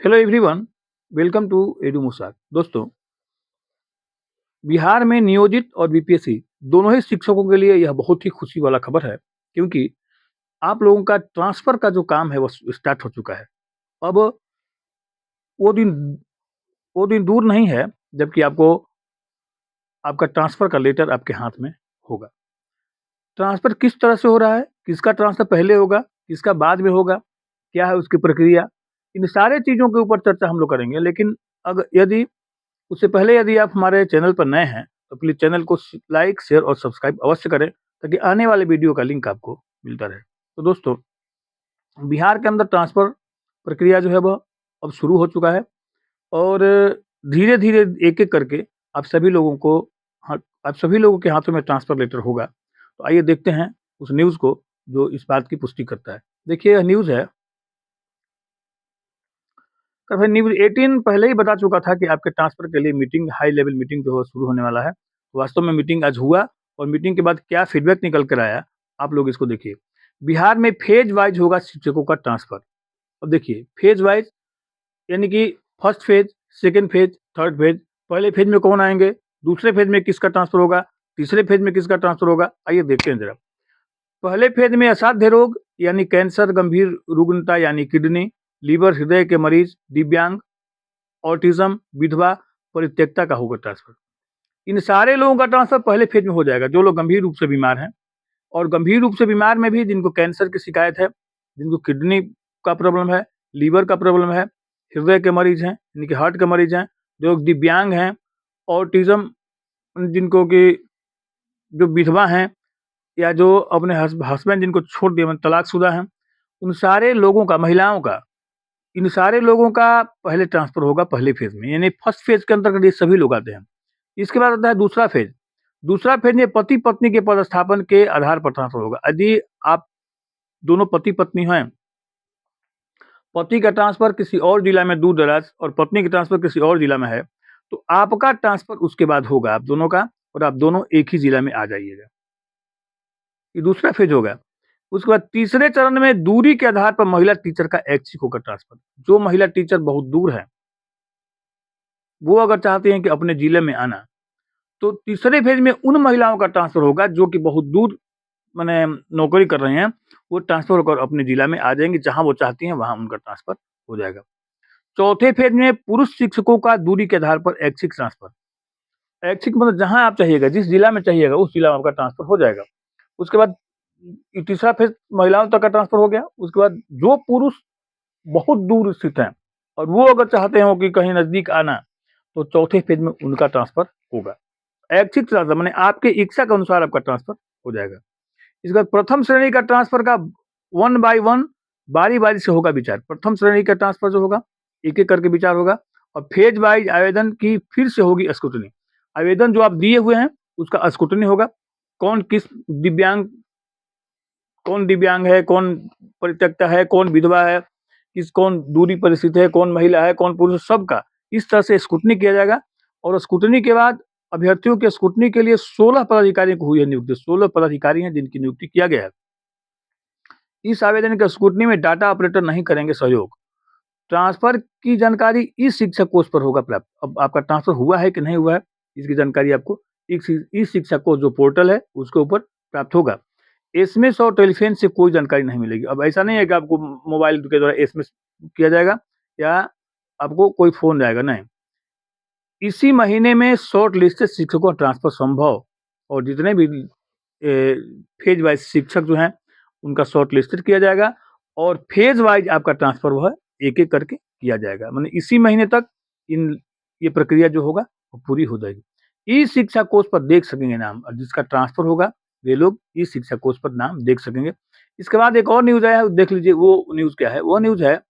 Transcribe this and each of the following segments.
Hello everyone, welcome to एडू मुसाक। दोस्तों, बिहार में नियोजित और बीपीएससी दोनों ही शिक्षकों के लिए यह बहुत ही खुशी वाला खबर है, क्योंकि आप लोगों का ट्रांसफ़र का जो काम है वो स्टार्ट हो चुका है। अब वो दिन वो दिन दूर नहीं है जबकि आपको आपका ट्रांसफ़र का लेटर आपके हाथ में होगा। ट्रांसफ़र किस तरह से हो रहा है? किसका ट्रांसफ़र पहले होगा? किसका बाद में होगा? क्या है उसकी प्रक्रिया? इन सारे चीज़ों के ऊपर चर्चा हम लोग करेंगे, लेकिन यदि उससे पहले यदि आप हमारे चैनल पर नए हैं, तो प्लीज़ चैनल को लाइक, शेयर और सब्सक्राइब अवश्य करें, ताकि आने वाले वीडियो का लिंक आपको मिलता रहे। तो दोस्तों, बिहार के अंदर ट्रांसफ़र प्रक्रिया जो है वह अब शुरू हो चुका है और धीरे-धीरे एक-एक करके आप सभी लोगों को हाँ, आप सभी लोगों के हाथों में ट्रांसफ़र लेटर होगा। तो आइए देखते हैं उस न्यूज़ को जो इस बात की पुष्टि करता है। देखिए, यह न्यूज़ है, तो भाई न्यूज़ 18 पहले ही बता चुका था कि आपके ट्रांसफ़र के लिए मीटिंग, हाई लेवल मीटिंग जो है शुरू होने वाला है। वास्तव में मीटिंग आज हुआ और मीटिंग के बाद क्या फीडबैक निकल कर आया, आप लोग इसको देखिए। बिहार में फ़ेज़ वाइज़ होगा शिक्षकों का ट्रांसफ़र। अब देखिए, फ़ेज़ वाइज़ यानी कि first phase, second phase, third phase. पहले फ़ेज़ में कौन आएँगे? दूसरे फ़ेज़ में किसका ट्रांसफ़र होगा? तीसरे फ़ेज़ में किसका ट्रांसफ़र होगा? आइए देखते हैं ज़रा। पहले फ़ेज़ में असाध्य रोग यानी कैंसर, गंभीर रुग्णता यानी किडनी, लीवर, हृदय के मरीज़, दिव्यांग, ऑटिज़्म, विधवा, परित्यक्ता का होगा ट्रांसफ़र। इन सारे लोगों का ट्रांसफ़र पहले फ़ेज़ में हो जाएगा, जो लोग गंभीर रूप से बीमार हैं और गंभीर रूप से बीमार में भी जिनको कैंसर की शिकायत है, जिनको किडनी का प्रॉब्लम है, लीवर का प्रॉब्लम है, हृदय के मरीज़ हैं, यानी कि हार्ट के मरीज़ हैं, जो दिव्यांग हैं, ऑटिज़्म जिनको कि जो विधवा हैं या जो अपने हस्बैंड जिनको छोड़ दिए मतलब तलाकशुदा हैं, उन सारे लोगों का, महिलाओं का, इन सारे लोगों का पहले ट्रांसफ़र होगा पहले फ़ेज़ में, यानी फर्स्ट फ़ेज़ के अंतर्गत ये सभी लोग आते हैं। इसके बाद आता है दूसरा फ़ेज़। दूसरा फ़ेज़ में पति-पत्नी के पदस्थापन के आधार पर ट्रांसफ़र होगा। यदि आप दोनों पति-पत्नी हैं, पति का ट्रांसफ़र किसी और जिला में दूर-दराज़ और पत्नी का ट्रांसफ़र किसी और जिला में है, तो आपका ट्रांसफ़र उसके बाद होगा आप दोनों का और आप दोनों एक ही जिला में आ जाइएगा। ये दूसरा फ़ेज़ होगा। उसके बाद तीसरे चरण में दूरी के आधार पर महिला टीचर का ऐच्छिक होगा ट्रांसफ़र। जो महिला टीचर बहुत दूर है, वो अगर चाहते हैं कि अपने जिले में आना, तो तीसरे फ़ेज़ में उन महिलाओं का ट्रांसफ़र होगा जो कि बहुत दूर माने नौकरी कर रहे हैं, वो ट्रांसफ़र होकर अपने जिला में आ जाएँगी, जहाँ वो चाहती हैं वहाँ उनका ट्रांसफ़र हो जाएगा। चौथे फ़ेज़ में पुरुष शिक्षकों का दूरी के आधार पर ऐच्छिक ट्रांसफ़र। ऐच्छिक मतलब जहाँ आप चाहिएगा, जिस जिला में चाहिएगा उस जिला में आपका ट्रांसफ़र हो जाएगा। उसके बाद तीसरा फ़ेज़ महिलाओं तक का ट्रांसफ़र हो गया। उसके बाद जो पुरुष बहुत दूर स्थित हैं और वो अगर चाहते हो कि कहीं नज़दीक आना, तो चौथे फ़ेज़ में उनका ट्रांसफ़र होगा। ऐच्छिक ट्रांसफ़र माने आपके इच्छा के अनुसार आपका ट्रांसफ़र हो जाएगा। इसके बाद प्रथम श्रेणी का ट्रांसफ़र का 1 बाय 1 बारी-बारी से होगा विचार। प्रथम श्रेणी का ट्रांसफ़र जो होगा, एक-एक करके विचार होगा और फ़ेज़ वाइज़ आवेदन की फिर से होगी स्क्रूटनी। आवेदन जो आप दिए हुए हैं, उसका स्क्रूटनी होगा। कौन किस दिव्यांग कौन दिव्यांग है, कौन परित्यक्ता है, कौन विधवा है, कौन दूरी पर स्थित है, कौन महिला है, कौन पुरुष, सबका इस तरह से स्क्रूटनी किया जाएगा और स्क्रूटनी के बाद अभ्यर्थियों के स्क्रूटनी के लिए 16 पदाधिकारियों को हुई है नियुक्ति। 16 पदाधिकारी हैं जिनकी नियुक्ति किया गया है। इस आवेदन के स्क्रूटनी में डाटा ऑपरेटर नहीं करेंगे सहयोग। ट्रांसफ़र की जानकारी इस शिक्षक कोष पर होगा प्राप्त। अब आपका ट्रांसफ़र हुआ है कि नहीं हुआ है, इसकी जानकारी आपको इस शिक्षक कोष जो पोर्टल है, उसके ऊपर प्राप्त होगा। एसएमएस और टेलीफ़ोन से कोई जानकारी नहीं मिलेगी। अब ऐसा नहीं है कि आपको मोबाइल के द्वारा एसएमएस किया जाएगा या आपको कोई फ़ोन जाएगा, नहीं। इसी महीने में शॉर्ट लिस्टेड शिक्षकों का ट्रांसफ़र संभव और जितने भी फ़ेज़ वाइज़ शिक्षक जो हैं, उनका शॉर्ट लिस्टेड किया जाएगा और फ़ेज़ वाइज़ आपका ट्रांसफ़र वो है, एक-एक करके किया जाएगा। माने इसी महीने तक इन ये प्रक्रिया जो होगा, वो पूरी हो जाएगी। ई-शिक्षा कोष पर देख सकेंगे नाम और जिसका ट्रांसफ़र होगा, वे लोग ई-शिक्षा कोष पर नाम देख सकेंगे। इसके बाद एक और न्यूज़ आया है, देख लीजिए वो न्यूज़ क्या है? वो न्यूज़ है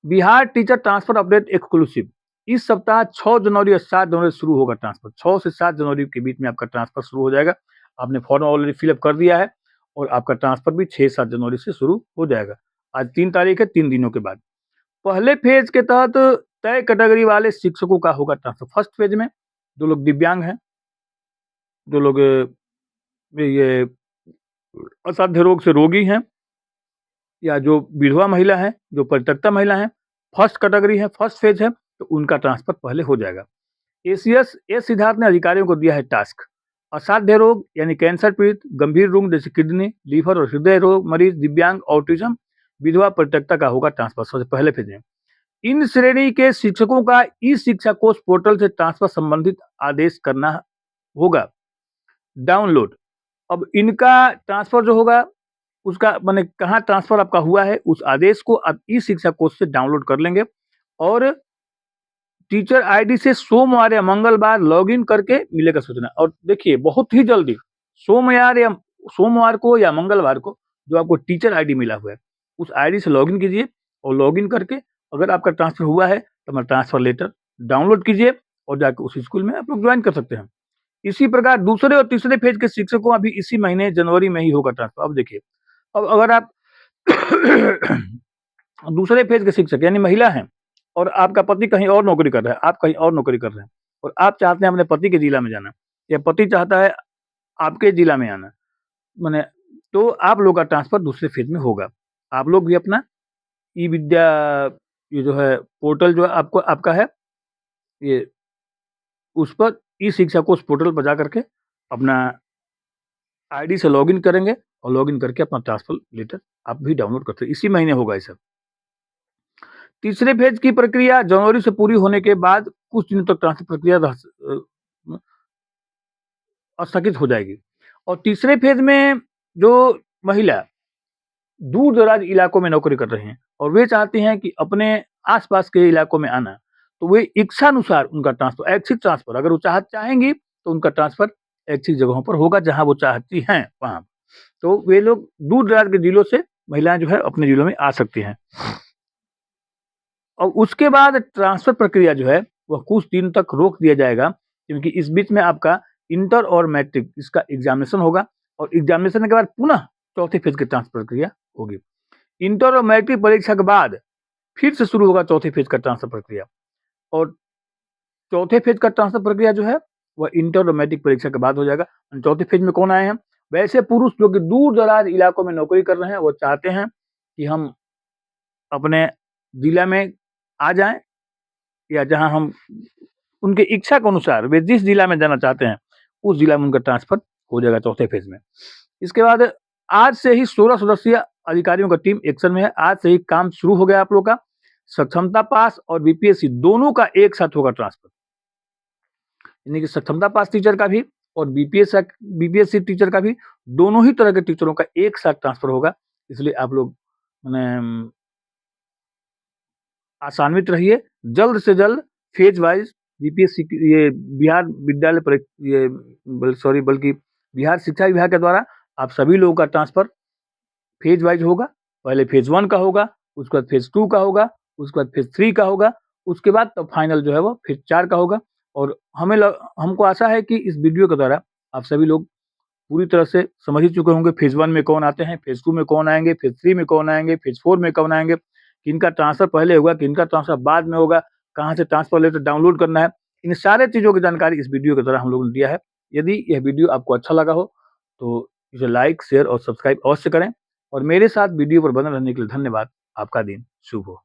Bihar teacher transfer update exclusive. इस सप्ताह 6 जनवरी और 7 जनवरी से शुरू होगा ट्रांसफर। 6 से 7 जनवरी के बीच में आपका ट्रांसफर शुरू हो जाएगा। आपने फॉर्म ऑलरेडी फिल अप कर दिया है और आपका ट्रांसफर भी 6-7 जनवरी से शुरू हो जाएगा। आज 3 तारीख है, 3 दिनों के बाद। पहले फेज़ के तहत तय कैटेगरी वाले शिक्षकों का होगा ट्रांसफर। फर्स्ट फेज़ में जो लोग दिव्यांग हैं, जो लोग ये असाध्य रोग से रोगी हैं या जो विधवा महिला है, जो परित्यक्ता महिला हैं, फर्स्ट कैटेगरी है, फर्स्ट फेज है, तो उनका ट्रांसफर पहले हो जाएगा। एसीएस एस सिद्धार्थ ने अधिकारियों को दिया है टास्क। असाध्य रोग यानी कैंसर पीड़ित, गंभीर रोग जैसे किडनी, लीवर और हृदय रोग मरीज, दिव्यांग, ऑटिज्म, विधवा परित्यक्ता का होगा ट्रांसफर सबसे पहले फेज में। इन श्रेणी के शिक्षकों का ई शिक्षा कोष पोर्टल से ट्रांसफर संबंधित आदेश करना होगा डाउनलोड। अब इनका ट्रांसफर जो होगा उसका माने कहाँ ट्रांसफर आपका हुआ है उस आदेश को आप ई शिक्षा कोष से डाउनलोड कर लेंगे और टीचर आईडी से सोमवार या मंगलवार लॉगिन करके मिलेगा सूचना। और देखिए बहुत ही जल्दी सोमवार को या मंगलवार को जो आपको टीचर आईडी मिला हुआ है उस आईडी से लॉगिन कीजिए और लॉगिन करके अगर आपका ट्रांसफर हुआ है तो अपना ट्रांसफर लेटर डाउनलोड कीजिए और जाकर उस स्कूल में आप लोग ज्वाइन कर सकते हैं। इसी प्रकार दूसरे और तीसरे फेज के शिक्षकों अभी इसी महीने जनवरी में ही होगा ट्रांसफर। अब देखिए अब अगर आप दूसरे फेज के शिक्षक यानी महिला हैं और आपका पति कहीं और नौकरी कर रहा है, आप कहीं और नौकरी कर रहे हैं और आप चाहते हैं अपने पति के जिला में जाना या पति चाहता है आपके जिला में आना, माने तो आप लोग का ट्रांसफर दूसरे फेज में होगा। आप लोग भी अपना ई विद्या ये जो है पोर्टल जो है आपको आपका है ये उस पर ई शिक्षा कोष पोर्टल पर जा करके अपना आईडी से लॉगिन करेंगे और लॉगिन करके अपना ट्रांसफर लेटर आप भी डाउनलोड कर सकते हैं। इसी महीने होगा ये सब। तीसरे फेज की प्रक्रिया जनवरी से पूरी होने के बाद कुछ दिनों तक ट्रांसफर प्रक्रिया स्थगित हो जाएगी। और तीसरे फेज में जो महिला दूर दराज इलाकों में नौकरी कर रहे हैं और वे चाहते हैं कि अपने आसपास के इलाकों में आना, तो वे इच्छानुसार उनका ट्रांसफर ऐच्छिक ट्रांसफर अगर वो चाहेंगी तो उनका ट्रांसफर ऐच्छिक जगहों पर होगा जहां वो चाहती हैं वहां। तो वे लोग दूर दराज के जिलों से महिलाएं जो है अपने जिलों में आ सकती हैं। और उसके बाद ट्रांसफर प्रक्रिया जो है वह कुछ दिन तक रोक दिया जाएगा क्योंकि इस बीच में आपका इंटर और मैट्रिक इसका एग्जामिनेशन होगा और एग्जामिनेशन के बाद पुनः चौथे फेज की ट्रांसफर प्रक्रिया होगी। इंटर और मैट्रिक परीक्षा के बाद फिर से शुरू होगा चौथे फेज का ट्रांसफर प्रक्रिया। और चौथे फेज का ट्रांसफर प्रक्रिया जो है वह इंटर और मैट्रिक परीक्षा के बाद हो जाएगा। चौथे फेज में कौन आए हैं? वैसे पुरुष जो कि दूर दराज इलाकों में नौकरी कर रहे हैं वो चाहते हैं कि हम अपने जिला में आ जाएं या जहां हम उनके इच्छा के अनुसार वे जिस जिला में जाना चाहते हैं उस जिला में उनका ट्रांसफर हो जाएगा चौथे फेज में। इसके बाद आज से ही 16 सदस्यीय अधिकारियों का टीम एक्शन में है। आज से ही काम शुरू हो गया आप लोग का। सक्षमता पास और बीपीएससी दोनों का एक साथ होगा ट्रांसफर, यानी कि सक्षमता पास टीचर का भी और बीपीएससी टीचर का भी, दोनों ही तरह के टीचरों का एक साथ ट्रांसफर होगा। इसलिए आप लोग आसान्वित रहिए, जल्द से जल्द फेज वाइज बीपीएससी ये बिहार विद्यालय ये बल्कि बिहार शिक्षा विभाग के द्वारा आप सभी लोगों का ट्रांसफर फेज वाइज होगा। पहले फेज 1 का होगा, उसके बाद फेज 2 का होगा, उसके बाद फेज 3 का होगा, उसके बाद तो फाइनल जो है वो फेज 4 का होगा। और हमको आशा है कि इस वीडियो के द्वारा आप सभी लोग पूरी तरह से समझ ही चुके होंगे फेज 1 में कौन आते हैं, फेज 2 में कौन आएंगे, फेज 3 में कौन आएंगे, फेज 4 में कौन आएंगे, किनका ट्रांसफर पहले होगा, किनका ट्रांसफर बाद में होगा, कहाँ से ट्रांसफर लेटर डाउनलोड करना है। इन सारे चीज़ों की जानकारी इस वीडियो के द्वारा हम लोगों ने दिया है। यदि यह वीडियो आपको अच्छा लगा हो तो इसे लाइक, शेयर और सब्सक्राइब अवश्य करें और मेरे साथ वीडियो पर बने रहने के लिए धन्यवाद। आपका दिन शुभ हो।